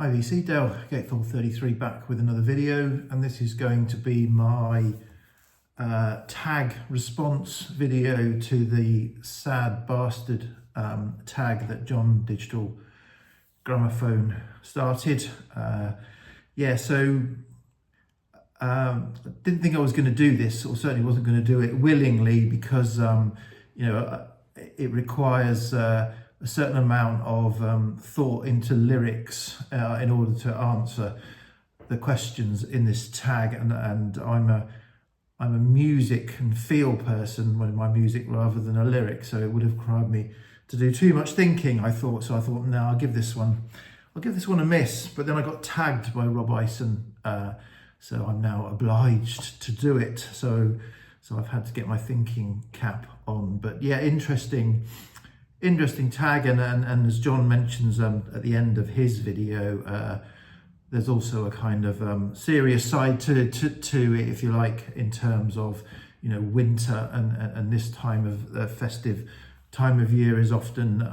Hi VC, Dale, Gatethorpe33 back with another video, and this is going to be my tag response video to the Sad Bastard tag that Jon Digital Gramophone started. Didn't think I was going to do this, or certainly wasn't going to do it willingly, because it requires a certain amount of thought into lyrics in order to answer the questions in this tag, and I'm a music and feel person with my music rather than a lyric, so it would have required me to do too much thinking, I thought. So I thought, no, I'll give this one a miss. But then I got tagged by Rob Ison, so I'm now obliged to do it. So I've had to get my thinking cap on. But yeah, interesting tag, and as Jon mentions at the end of his video, there's also a kind of serious side to it, if you like, in terms of, winter and this time of festive time of year is often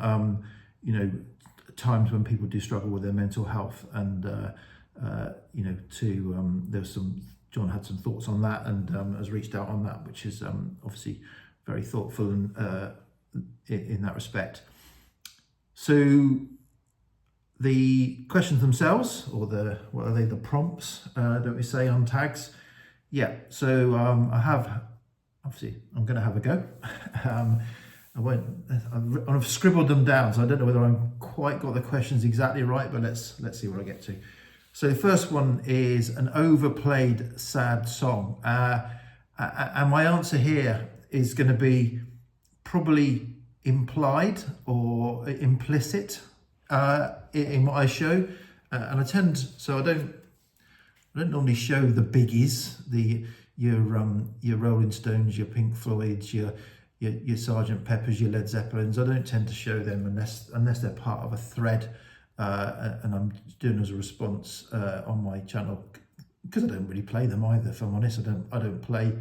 times when people do struggle with their mental health, and Jon had some thoughts on that, and has reached out on that, which is obviously very thoughtful and in that respect. So the questions themselves, or what are they, the prompts that we say on tags? Yeah, so I'm going to have a go. I've scribbled them down, so I don't know whether I'm quite got the questions exactly right, but let's see what I get to. So the first one is an overplayed sad song, and my answer here is going to be probably implied or implicit in what I show, and I don't normally show the biggies, your Rolling Stones, your Pink Floyds, your Sgt. Peppers, your Led Zeppelins. I don't tend to show them unless they're part of a thread, and I'm doing as a response on my channel, because I don't really play them either. If I'm honest, I don't play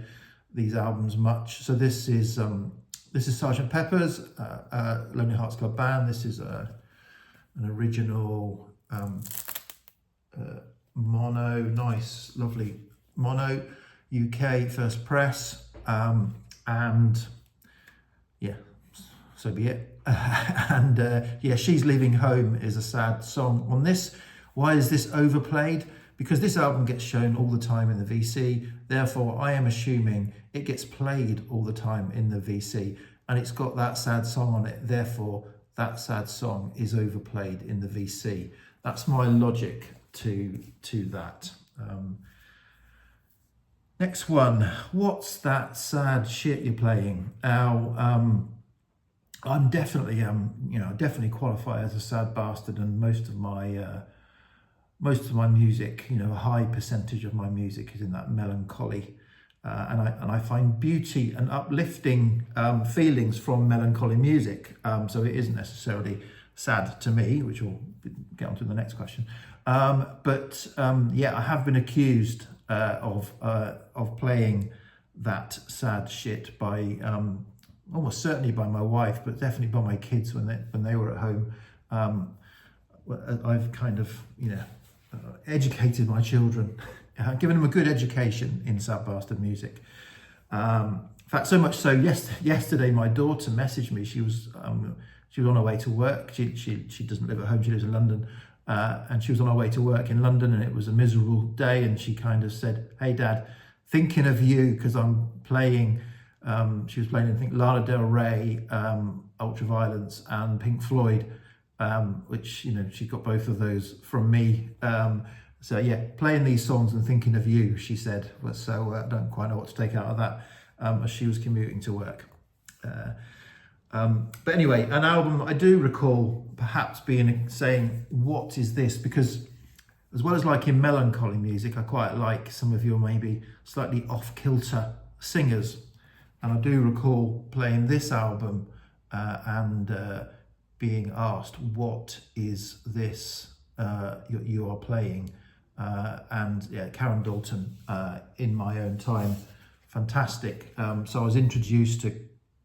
these albums much. So this is Sgt. Pepper's Lonely Hearts Club Band. This is an original mono, nice, lovely mono, UK first press, and yeah, so be it. And She's Leaving Home is a sad song on this. Why is this overplayed? Because this album gets shown all the time in the VC, therefore I am assuming it gets played all the time in the VC, and it's got that sad song on it, therefore that sad song is overplayed in the VC. That's my logic to that. Next one, what's that sad shit you're playing? Now, I'm definitely, definitely qualify as a sad bastard, and most of my music, a high percentage of my music is in that melancholy, and I find beauty and uplifting feelings from melancholy music. So it isn't necessarily sad to me, which we'll get on to the next question. I have been accused of playing that sad shit by almost certainly by my wife, but definitely by my kids when they were at home. I've kind of educated my children, given them a good education in sad bastard music. In fact, so much so, yesterday my daughter messaged me. She was on her way to work. She doesn't live at home, she lives in London. And she was on her way to work in London, and it was a miserable day, and she kind of said, "Hey Dad, thinking of you," because I'm playing, she was playing, I think, Lana Del Rey, Ultraviolence, and Pink Floyd, which, she got both of those from me. So yeah, playing these songs and thinking of you, she said. So I don't quite know what to take out of that, as she was commuting to work. But anyway, an album I do recall perhaps saying, what is this? Because as well as liking melancholy music, I quite like some of your maybe slightly off-kilter singers. And I do recall playing this album and being asked, what is this you are playing? And yeah, Karen Dalton, In My Own Time, fantastic. So I was introduced to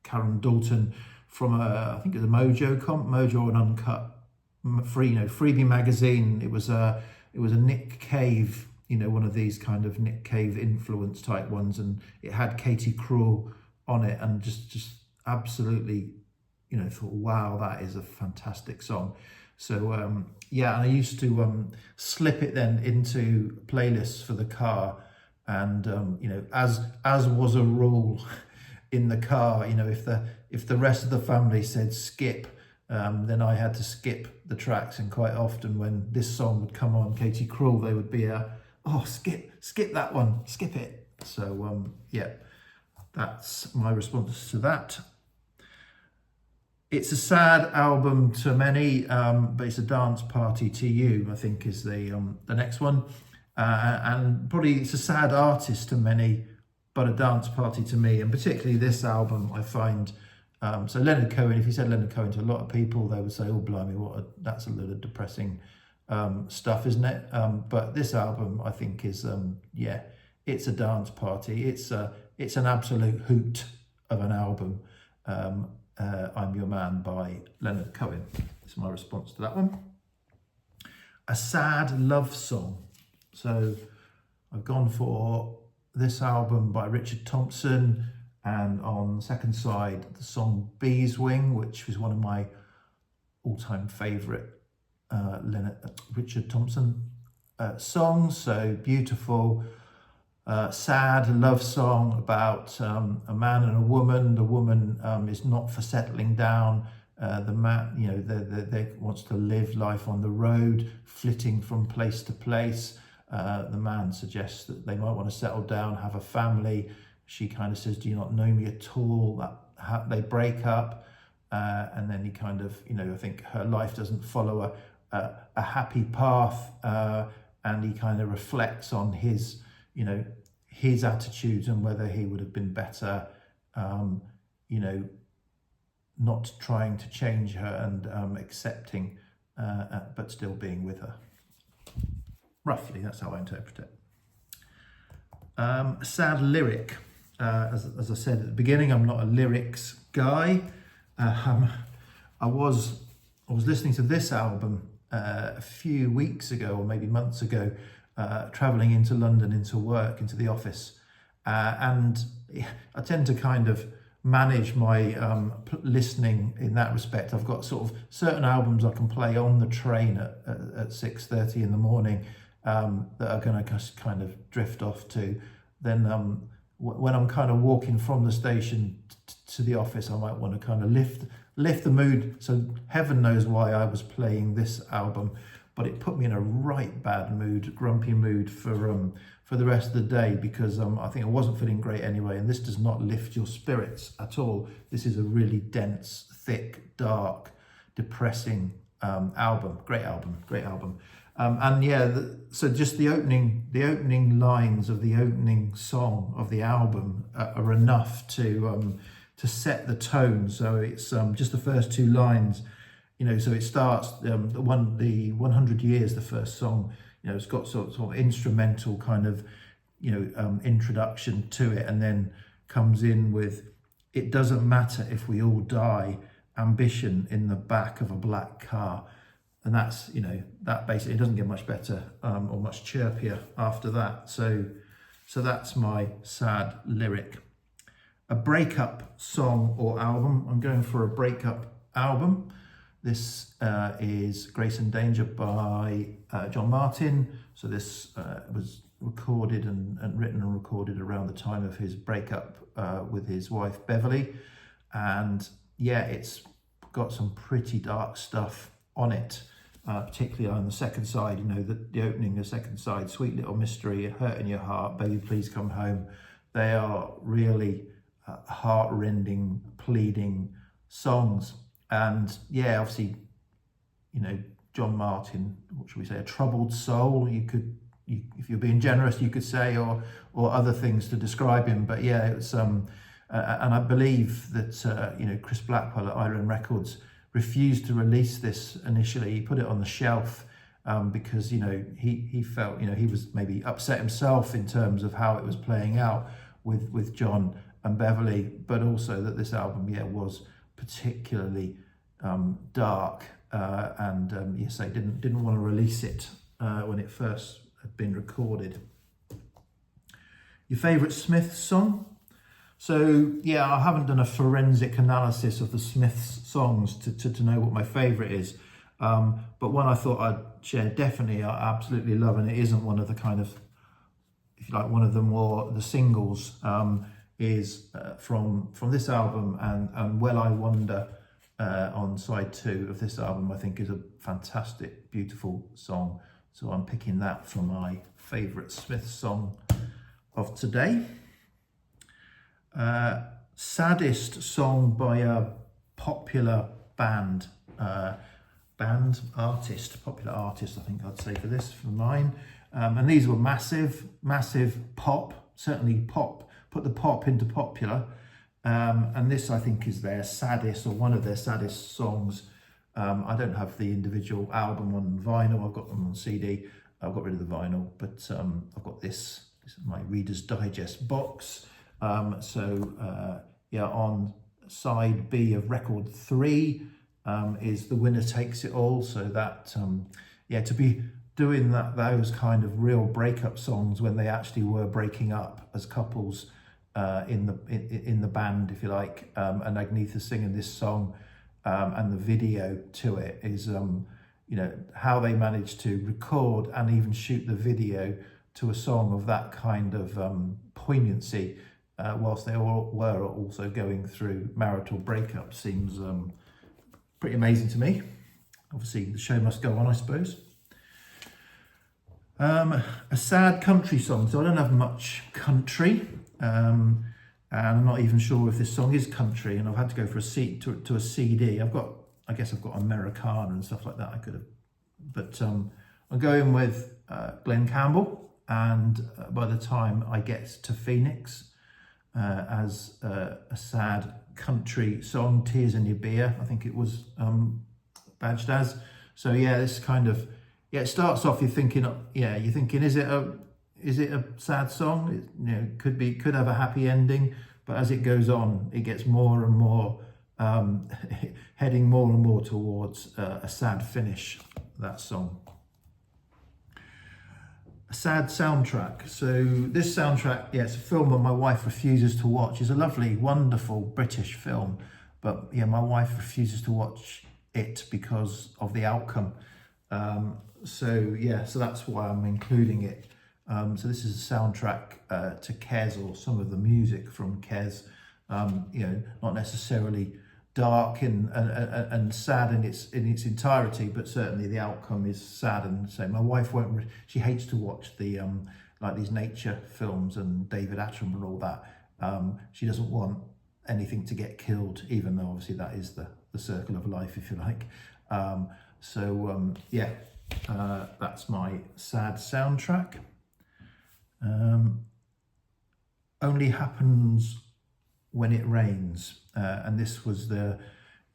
Karen Dalton from I think it was a Mojo and Uncut Freebie magazine. It was a Nick Cave, one of these kind of Nick Cave influence type ones, and it had Katie Cruel on it, and just absolutely, thought, wow, that is a fantastic song. So yeah, and I used to slip it then into playlists for the car, and as was a rule in the car, if the rest of the family said skip, then I had to skip the tracks, and quite often when this song would come on, Katie Cruel, they would be oh, skip that one, skip it. So yeah, that's my response to that. It's a sad album to many, but it's a dance party to you, I think, is the next one. And probably it's a sad artist to many, but a dance party to me. And particularly this album, I find. So Leonard Cohen, if you said Leonard Cohen to a lot of people, they would say, oh, blimey, that's a lot of depressing stuff, isn't it? But this album, I think, is, yeah, it's a dance party. It's an absolute hoot of an album. I'm Your Man by Leonard Cohen. That's my response to that one. A sad love song. So I've gone for this album by Richard Thompson, and on the second side, the song Bee's Wing, which was one of my all-time favourite Richard Thompson songs. So beautiful, sad love song about a man and a woman. The woman is not for settling down. The man, they wants to live life on the road, flitting from place to place. The man suggests that they might want to settle down, have a family. She kind of says, do you not know me at all? They break up, and then he kind of, I think her life doesn't follow a happy path, and he kind of reflects on his attitudes and whether he would have been better, not trying to change her and accepting, but still being with her. Roughly, that's how I interpret it. A sad lyric. As I said at the beginning, I'm not a lyrics guy. I was listening to this album a few weeks ago, or maybe months ago, traveling into London, into work, into the office, and I tend to kind of manage my listening in that respect. I've got sort of certain albums I can play on the train at 6:30 in the morning that are going to just kind of drift off to. Then when I'm kind of walking from the station to the office, I might want to kind of lift the mood. So heaven knows why I was playing this album, but it put me in a right bad mood, grumpy mood for the rest of the day, because I think I wasn't feeling great anyway, and this does not lift your spirits at all. This is a really dense, thick, dark, depressing album. Great album. And yeah, so just the opening lines of the opening song of the album are enough to set the tone. So it's just the first two lines, so it starts the 100 years, the first song, it's got sort of instrumental kind of introduction to it, and then comes in with, it doesn't matter if we all die, ambition in the back of a black car. And that's, that basically, it doesn't get much better or much chirpier after that. So that's my sad lyric. A breakup song or album. I'm going for a breakup album. This is Grace and Danger by John Martin. So this was recorded and written and recorded around the time of his breakup with his wife Beverly. And yeah, it's got some pretty dark stuff on it. Particularly on the second side, the opening, the second side, Sweet Little Mystery, Hurt in Your Heart, Baby Please Come Home. They are really heart-rending, pleading songs. And yeah, obviously, John Martin, what should we say, a troubled soul, if you're being generous, you could say, or other things to describe him. But yeah, it's and I believe that Chris Blackwell at Island Records refused to release this initially. He put it on the shelf because he felt he was maybe upset himself in terms of how it was playing out with John and Beverly, but also that this album was particularly dark and yes, I didn't want to release it when it first had been recorded. Your favourite Smiths song? So yeah, I haven't done a forensic analysis of the Smiths songs to know what my favourite is, but one I thought I'd share definitely, I absolutely love, and it isn't one of the kind of, if you like, one of the more the singles, is from this album, and Well I Wonder on side 2 of this album, I think is a fantastic, beautiful song. So I'm picking that for my favourite Smiths song of today. Saddest song by a popular popular artist, I think I'd say for this, for mine. And these were massive pop, certainly pop, put the pop into popular. And this, I think, is their saddest, or one of their saddest songs. I don't have the individual album on vinyl, I've got them on CD. I've got rid of the vinyl, but I've got this is my Reader's Digest box. Yeah, on side B of record 3 is The Winner Takes It All. So that, yeah, to be doing those kind of real breakup songs when they actually were breaking up as couples in the band, if you like, and Agnetha singing this song, and the video to it is, you know, how they managed to record and even shoot the video to a song of that kind of poignancy, whilst they all were also going through marital breakup, seems pretty amazing to me. Obviously, the show must go on, I suppose. A sad country song. So I don't have much country, and I'm not even sure if this song is country, and I've had to go for a CD. I guess I've got Americana and stuff like that I could have, but I'm going with Glenn Campbell, and By the Time I Get to Phoenix, as a sad country song. Tears in Your Beer, I think it was badged as. So yeah, this kind of, yeah, it starts off, you're thinking, is it a sad song? It, you know, could have a happy ending, but as it goes on, it gets more and more heading more and more towards a sad finish, that song. A sad soundtrack. So this soundtrack, yeah, it's a film that my wife refuses to watch. It's a lovely, wonderful British film, but yeah, my wife refuses to watch it because of the outcome. So that's why I'm including it. So this is a soundtrack to Kes, or some of the music from Kes. You know, not necessarily dark and sad in its entirety, but certainly the outcome is sad. And so my wife won't. She hates to watch the like these nature films and David Attenborough and all that. She doesn't want anything to get killed, even though obviously that is the circle of life, if you like. That's my sad soundtrack. Only Happens When It Rains, and this was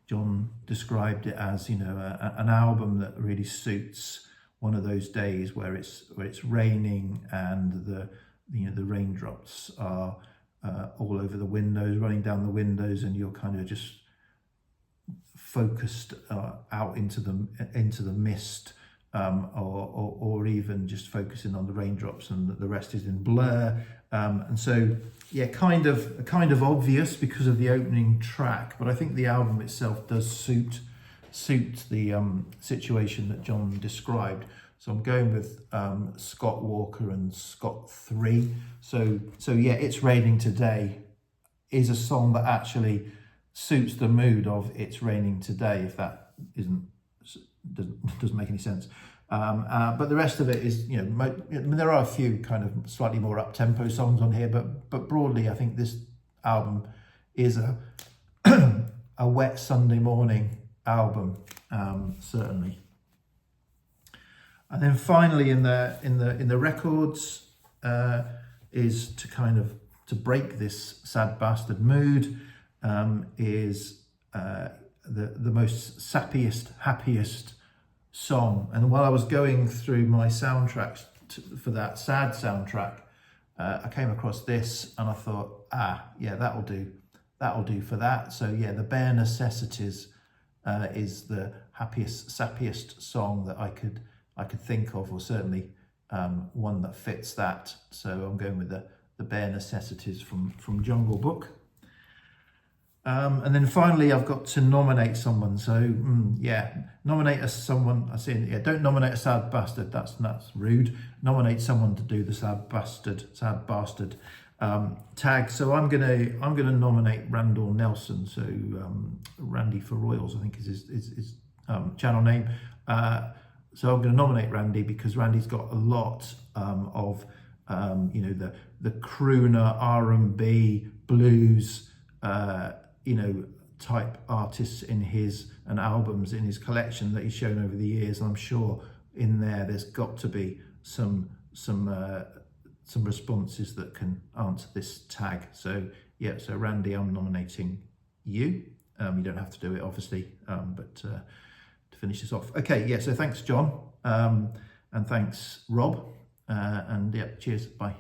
Jon described it as, you know, an album that really suits one of those days where it's raining and the raindrops are all over the windows, running down the windows, and you're kind of just focused out into the mist, or even just focusing on the raindrops, and the rest is in blur. And so, yeah, kind of obvious because of the opening track, but I think the album itself does suit the situation that Jon described. So I'm going with Scott Walker and Scott 3. So yeah, It's Raining Today is a song that actually suits the mood of It's Raining Today, if that doesn't make any sense. But the rest of it is, you know, there are a few kind of slightly more up-tempo songs on here, but broadly I think this album is a a wet Sunday morning album, certainly. And then finally in the records is to break this sad bastard mood, is the most sappiest, happiest song. And while I was going through my soundtracks for that sad soundtrack, I came across this and I thought, yeah, that'll do for that. So yeah, The Bare Necessities is the happiest, sappiest song that I could think of, or certainly one that fits that. So I'm going with the Bare Necessities from Jungle Book. And then finally, I've got to nominate someone. So nominate someone. I say, don't nominate a sad bastard. That's rude. Nominate someone to do the sad bastard tag. So I'm gonna nominate Randall Nelson. So Randy for Royals, I think is his channel name. So I'm going to nominate Randy because Randy's got a lot of the crooner, R&B, blues, type artists in his and albums in his collection that he's shown over the years. And I'm sure in there's got to be some responses that can answer this tag. So so Randy, I'm nominating you. You don't have to do it, obviously, but to finish this off. Okay, so thanks, John, and thanks, Rob, and cheers, bye.